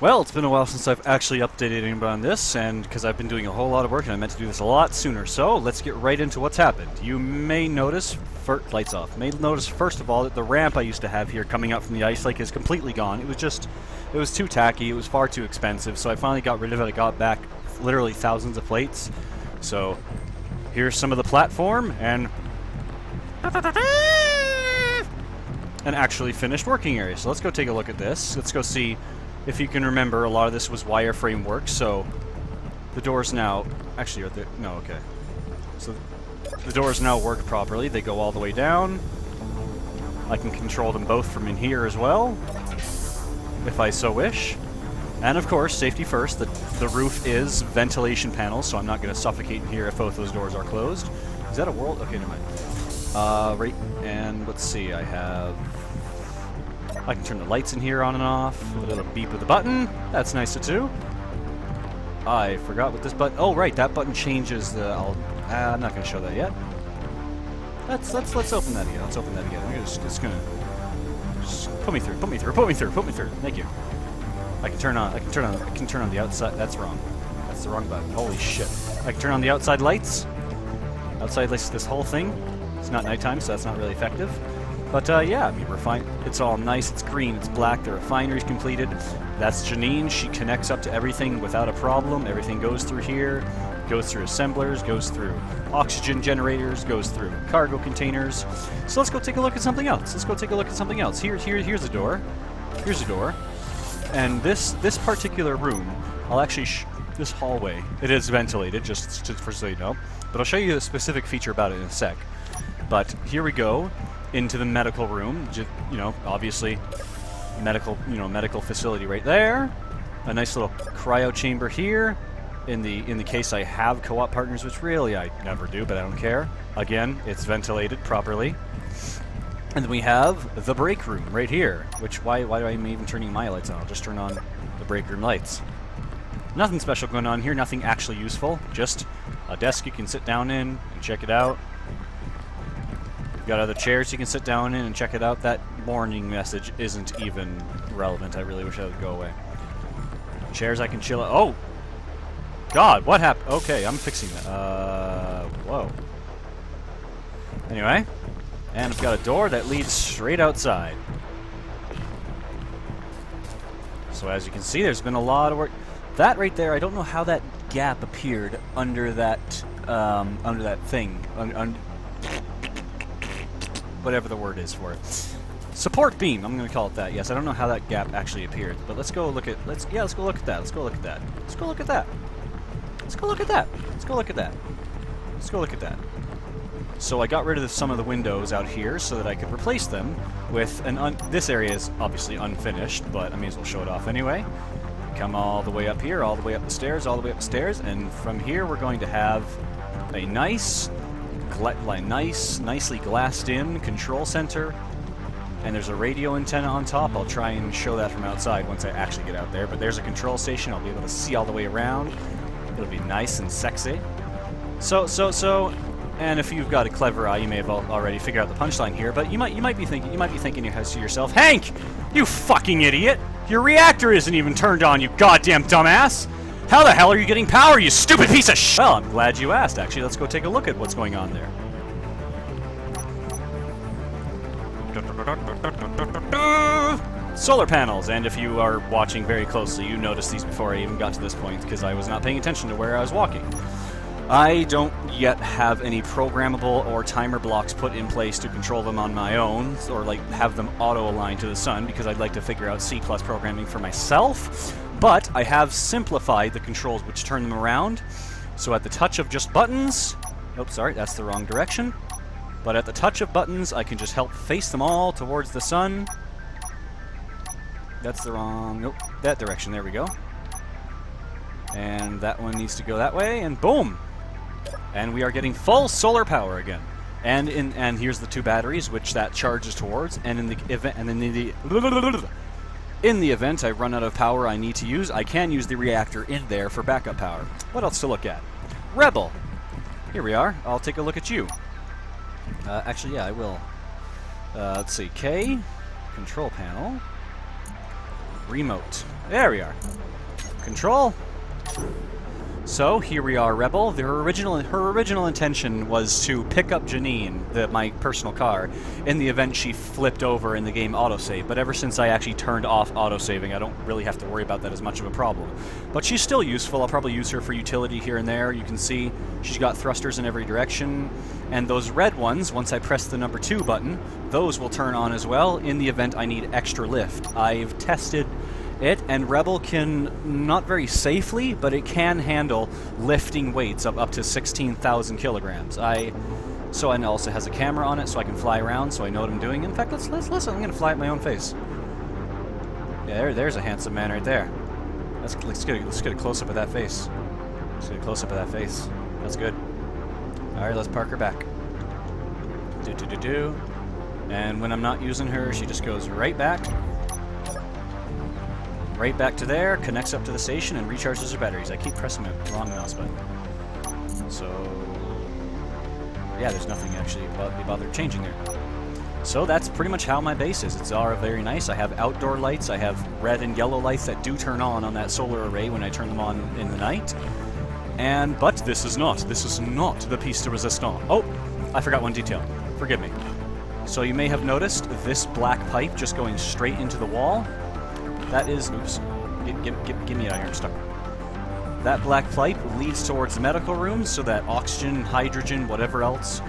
Well, it's been a while since I've actually updated anybody on this, and because I've been doing a whole lot of work and I meant to do this a lot sooner. So let's get right into what's happened. You may notice, lights off, may notice first of all that the ramp I used to have here coming up from the ice lake is completely gone. It was too tacky, it was far too expensive, so I finally got rid of it. I got back literally thousands of plates. So here's some of the platform and an actually finished working area. So let's go take a look at this. Let's go see. If you can remember, a lot of this was wireframe work, so the doors now... Actually, are they... No, okay. So the doors now work properly. They go all the way down. I can control them both from in here as well, if I so wish. And of course, safety first, the roof is ventilation panels, so I'm not going to suffocate in here if both those doors are closed. Is that a world? Okay, never mind. Right, and let's see, I can turn the lights in here on and off. A little beep of the button. That's nice to do. I forgot what this button... Oh, right, that button changes the... I'm not going to show that yet. Let's open that again. Let's open that again. I'm just going to put me through. Thank you. I can turn on the outside. That's wrong. That's the wrong button. Holy shit. I can turn on the outside lights. Outside lights, this whole thing. It's not nighttime, so that's not really effective. But yeah, I mean, it's all nice, it's green, it's black, the refinery's completed. That's Janine, she connects up to everything without a problem. Everything goes through here, goes through assemblers, goes through oxygen generators, goes through cargo containers. So let's go take a look at something else. Here's a door. Here's a door. And this particular room, I'll actually, this hallway, it is ventilated, just so you know. But I'll show you a specific feature about it in a sec. But here we go. Into the medical room, you know, obviously medical facility right there. A nice little cryo chamber here. In the case I have co-op partners, which really I never do, but I don't care. Again, it's ventilated properly. And then we have the break room right here. Which why do I even turning my lights on? I'll just turn on the break room lights. Nothing special going on here. Nothing actually useful. Just a desk you can sit down in and check it out. Got other chairs you can sit down in and check it out. That warning message isn't even relevant. I really wish that would go away. Chairs I can chill out. Oh! God, what happened? Okay, I'm fixing that. Whoa. Anyway. And I've got a door that leads straight outside. So as you can see, there's been a lot of work. That right there, I don't know how that gap appeared under that thing. Whatever the word is for it. Support beam, I'm going to call it that. Yes, I don't know how that gap actually appeared, but let's go look at that. Let's go look at that. Let's go look at that. So I got rid of some of the windows out here so that I could replace them with this area is obviously unfinished, but I may as well show it off anyway. Come all the way up here, all the way up the stairs, and from here we're going to have a nicely glassed-in control center, and there's a radio antenna on top. I'll try and show that from outside once I actually get out there, but there's a control station. I'll be able to see all the way around. It'll be nice and sexy. So, and if you've got a clever eye, you may have already figured out the punchline here, but you might be thinking to yourself, Hank, you fucking idiot! Your reactor isn't even turned on, you goddamn dumbass! How the hell are you getting power, you stupid piece of shit? Well, I'm glad you asked, actually. Let's go take a look at what's going on there. Solar panels, and if you are watching very closely, you noticed these before I even got to this point, because I was not paying attention to where I was walking. I don't yet have any programmable or timer blocks put in place to control them on my own, or like have them auto-align to the sun, because I'd like to figure out C+ programming for myself. But I have simplified the controls which turn them around. So at the touch of just buttons... Oops, sorry, that's the wrong direction. But at the touch of buttons, I can just help face them all towards the sun. That's the wrong... Nope, that direction, there we go. And that one needs to go that way, and boom! And we are getting full solar power again. And here's the two batteries, which that charges towards, and in the event I run out of power I need to use, I can use the reactor in there for backup power. What else to look at? Rebel! Here we are. I'll take a look at you. Actually, yeah, I will. Let's see. K, control panel, remote. There we are. Control. So here we are, Rebel. Her original intention was to pick up Janine, my personal car, in the event she flipped over in the game autosave. But ever since I actually turned off autosaving, I don't really have to worry about that as much of a problem. But she's still useful. I'll probably use her for utility here and there. You can see she's got thrusters in every direction. And those red ones, once I press the number 2 button, those will turn on as well in the event I need extra lift. I've tested it, and Rebel can, not very safely, but it can handle lifting weights of up to 16,000 kilograms. And it also has a camera on it, so I can fly around, so I know what I'm doing. In fact, let's listen. I'm going to fly at my own face. Yeah, there's a handsome man right there. Let's get a close-up of that face. Let's get a close-up of that face. That's good. All right, let's park her back. Do. And when I'm not using her, she just goes right back. Right back to there, connects up to the station, and recharges her batteries. I keep pressing the wrong mouse button. So, yeah, there's nothing actually bothered changing there. So that's pretty much how my base is. It's all very nice. I have outdoor lights. I have red and yellow lights that do turn on that solar array when I turn them on in the night. But this is not the piece de resistance. Oh, I forgot one detail. Forgive me. So you may have noticed this black pipe just going straight into the wall. That is, oops, get me out of here, I'm stuck. That black pipe leads towards the medical room so that oxygen, hydrogen, whatever else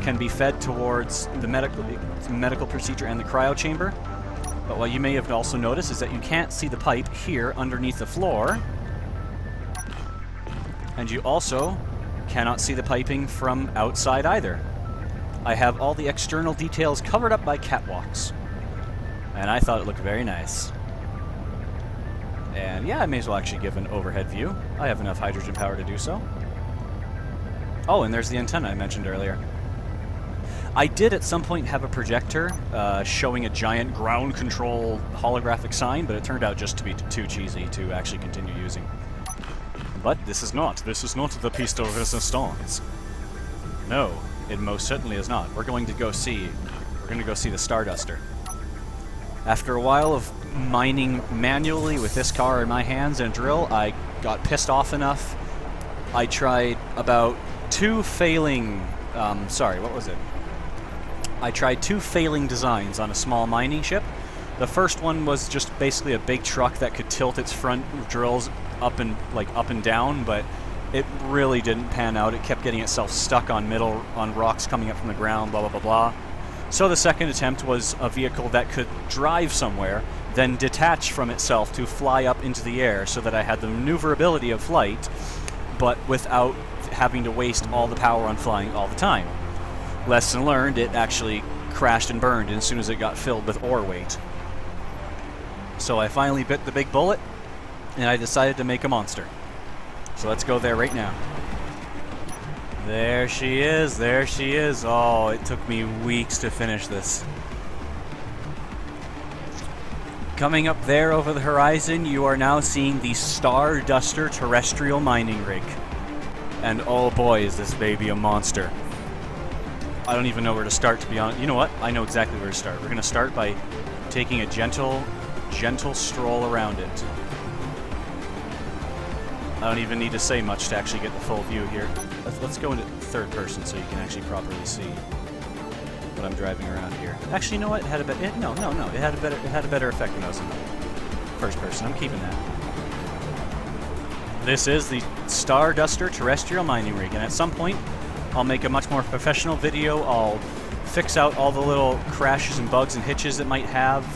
can be fed towards the medical procedure and the cryo chamber. But what you may have also noticed is that you can't see the pipe here underneath the floor. And you also cannot see the piping from outside either. I have all the external details covered up by catwalks. And I thought it looked very nice. And yeah, I may as well actually give an overhead view. I have enough hydrogen power to do so. Oh, and there's the antenna I mentioned earlier. I did at some point have a projector showing a giant ground control holographic sign, but it turned out just to be too cheesy to actually continue using. But this is not the piece de resistance. No, it most certainly is not. We're going to go see the Starduster. After a while of mining manually with this car in my hands and a drill, I got pissed off enough. I tried about 2 failing... I tried 2 failing designs on a small mining ship. The first one was just basically a big truck that could tilt its front drills up and down, but it really didn't pan out. It kept getting itself stuck on rocks coming up from the ground, blah, blah, blah, blah. So the second attempt was a vehicle that could drive somewhere, then detach from itself to fly up into the air so that I had the maneuverability of flight, but without having to waste all the power on flying all the time. Lesson learned, it actually crashed and burned as soon as it got filled with ore weight. So I finally bit the big bullet, and I decided to make a monster. So let's go there right now. There she is, there she is. Oh, it took me weeks to finish this. Coming up there over the horizon, you are now seeing the Starduster terrestrial mining rig. And oh boy, is this baby a monster. I don't even know where to start, to be honest. You know what? I know exactly where to start. We're going to start by taking a gentle stroll around it. I don't even need to say much to actually get the full view here. Let's go into third person so you can actually properly see what I'm driving around here. Actually, you know what? It had a better. No. It had a better effect when I was in first person. I'm keeping that. This is the Starduster terrestrial mining rig, and at some point, I'll make a much more professional video. I'll fix out all the little crashes and bugs and hitches it might have,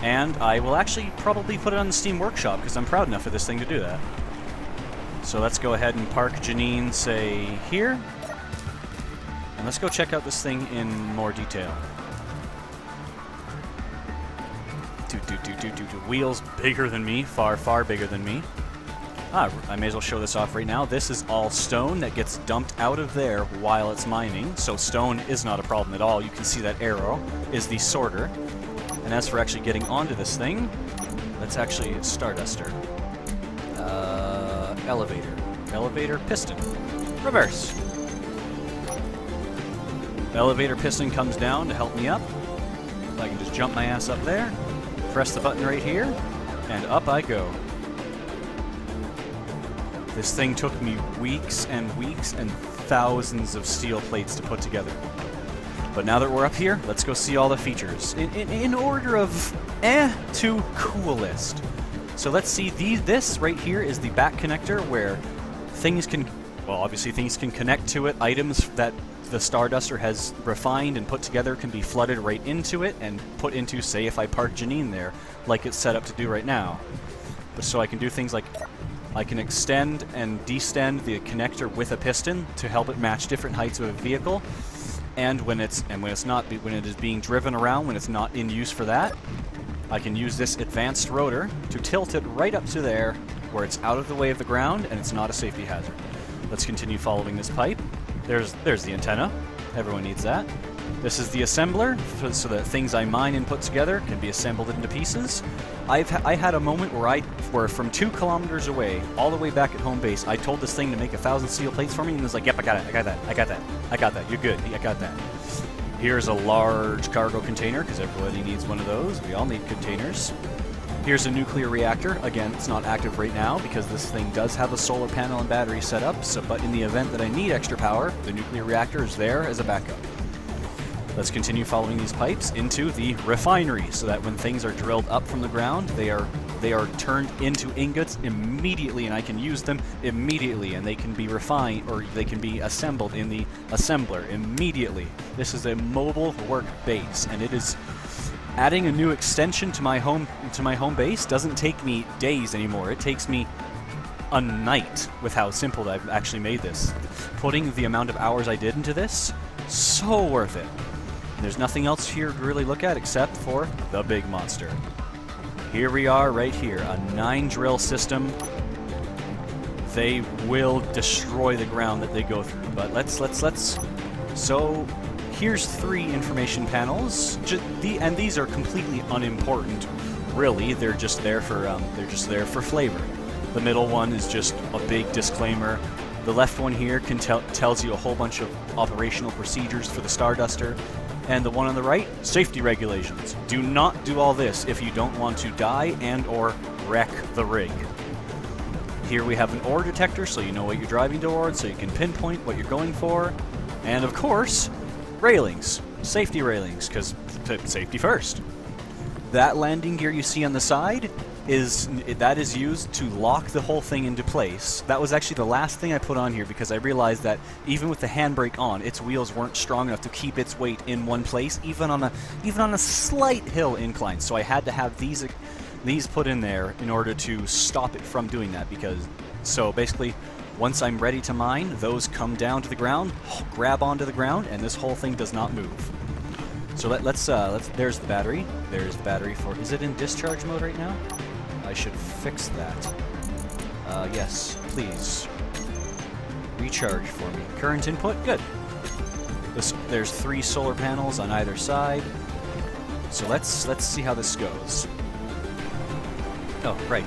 and I will actually probably put it on the Steam Workshop because I'm proud enough of this thing to do that. So let's go ahead and park Janine, say, here. And let's go check out this thing in more detail. Wheels bigger than me, far, far bigger than me. I may as well show this off right now. This is all stone that gets dumped out of there while it's mining. So stone is not a problem at all. You can see that arrow is the sorter. And as for actually getting onto this thing, let's actually Starduster. Elevator, piston. Reverse. Elevator piston comes down to help me up. I can just jump my ass up there, press the button right here, and up I go. This thing took me weeks and thousands of steel plates to put together. But now that we're up here, let's go see all the features. In order of to coolest. So let's see, this right here is the back connector where things can, well, obviously things can connect to it. Items that the Starduster has refined and put together can be flooded right into it and put into, say, if I park Janine there, like it's set up to do right now. But so I can do things like I can extend and destend the connector with a piston to help it match different heights of a vehicle. And when it is being driven around, when it's not in use for that, I can use this advanced rotor to tilt it right up to there where it's out of the way of the ground and it's not a safety hazard. Let's continue following this pipe. There's the antenna. Everyone needs that. This is the assembler, so that things I mine and put together can be assembled into pieces. I had a moment where from 2 kilometers away, all the way back at home base, I told this thing to make 1,000 steel plates for me, and it was like, yep, I got that, you're good, I got that. Here's a large cargo container, because everybody needs one of those. We all need containers. Here's a nuclear reactor. Again, it's not active right now because this thing does have a solar panel and battery set up, but in the event that I need extra power, the nuclear reactor is there as a backup. Let's continue following these pipes into the refinery so that when things are drilled up from the ground, they are turned into ingots immediately, and I can use them immediately, and they can be refined, or they can be assembled in the assembler immediately. This is a mobile work base, and it is adding a new extension to my home base doesn't take me days anymore. It takes me a night with how simple I've actually made this. Putting the amount of hours I did into this, so worth it. There's nothing else here to really look at except for the big monster. Here we are right here, a 9 drill system. They will destroy the ground that they go through, but let's. So here's 3 information panels, and these are completely unimportant, really. They're just there for flavor. The middle one is just a big disclaimer. The left one here tells you a whole bunch of operational procedures for the Starduster. And the one on the right, safety regulations. Do not do all this if you don't want to die and or wreck the rig. Here we have an ore detector so you know what you're driving towards, so you can pinpoint what you're going for. And of course, railings. Safety railings, because safety first. That landing gear you see on the side is used to lock the whole thing into place. That was actually the last thing I put on here because I realized that even with the handbrake on, its wheels weren't strong enough to keep its weight in one place, even on a slight hill incline. So I had to have these put in there in order to stop it from doing that. So basically, once I'm ready to mine, those come down to the ground, grab onto the ground, and this whole thing does not move. So let's there's the battery. There's the battery for. Is it in discharge mode right now? I should fix that. Yes, please. Recharge for me. Current input, good. There's 3 solar panels on either side. So let's see how this goes. Oh, right.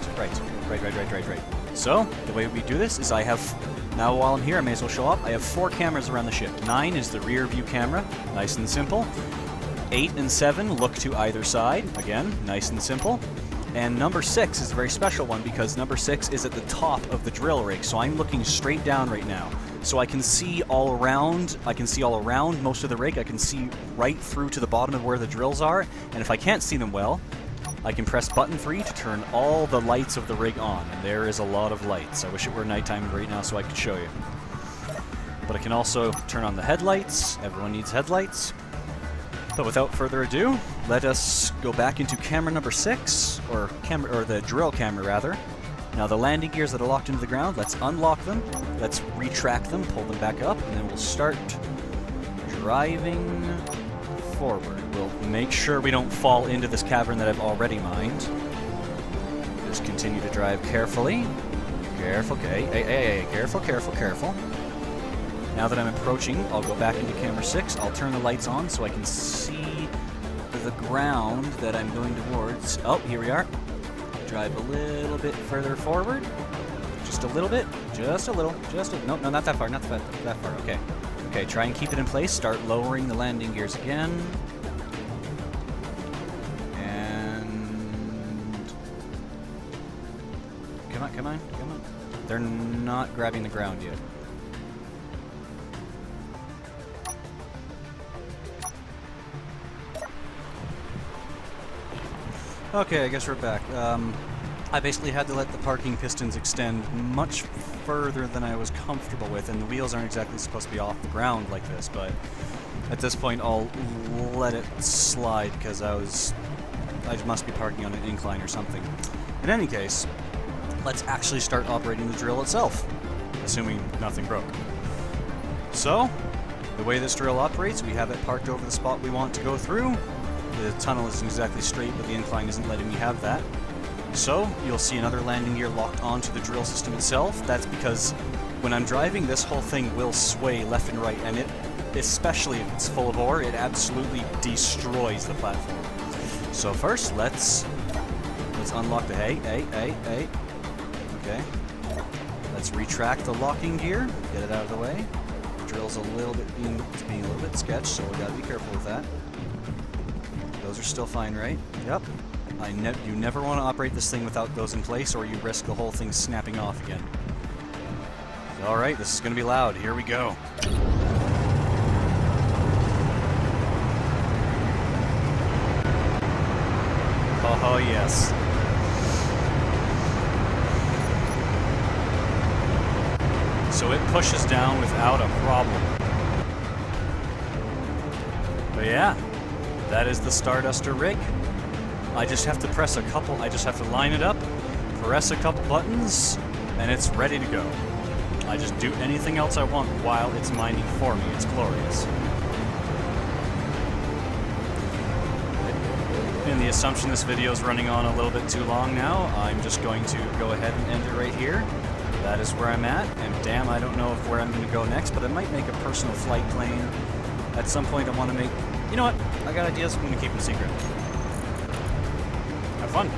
So the way we do this is now while I'm here, I may as well show up. I have 4 cameras around the ship. 9 is the rear view camera, nice and simple. 8 and 7 look to either side, again, nice and simple. And number 6 is a very special one because number 6 is at the top of the drill rig, so I'm looking straight down right now. So I can see all around. Most of the rig. I can see right through to the bottom of where the drills are. And if I can't see them well, I can press button 3 to turn all the lights of the rig on. And there is a lot of lights. I wish it were nighttime right now so I could show you. But I can also turn on the headlights. Everyone needs headlights. But without further ado, let us go back into camera number 6, or the drill camera rather. Now the landing gears that are locked into the ground, let's unlock them, let's retract them, pull them back up, and then we'll start driving forward. We'll make sure we don't fall into this cavern that I've already mined. Just continue to drive carefully. Careful, okay. Hey, careful. Now that I'm approaching, I'll go back into camera 6. I'll turn the lights on so I can see the ground that I'm going towards. Oh, here we are. Drive a little bit further forward. Just a little bit. No, not that far. Not that far. Okay, try and keep it in place. Start lowering the landing gears again. And come on, come on, come on. They're not grabbing the ground yet. Okay, I guess we're back. I basically had to let the parking pistons extend much further than I was comfortable with, and the wheels aren't exactly supposed to be off the ground like this, but at this point I'll let it slide because I must be parking on an incline or something. In any case, let's actually start operating the drill itself, assuming nothing broke. So, the way this drill operates, we have it parked over the spot we want to go through. The tunnel isn't exactly straight, but the incline isn't letting me have that. So, you'll see another landing gear locked onto the drill system itself. That's because when I'm driving, this whole thing will sway left and right, and it, especially if it's full of ore, it absolutely destroys the platform. So first, let's unlock the hey. Okay. Let's retract the locking gear, get it out of the way. The drill's a little bit being a little bit sketched, so we gotta be careful with that. Those are still fine, right? Yep. You never want to operate this thing without those in place, or you risk the whole thing snapping off again. Alright, this is going to be loud. Here we go. Oh, yes. So it pushes down without a problem. But yeah, that is the Starduster rig. I just have to press a couple, I just have to line it up, press a couple buttons, and it's ready to go. I just do anything else I want while it's mining for me. It's glorious. In the assumption this video is running on a little bit too long now, I'm just going to go ahead and end it right here. That is where I'm at, and damn, I don't know where I'm going to go next, but I might make a personal flight plane. At some point I want to make... You know what? I got ideas, I'm going to keep them secret. Have fun.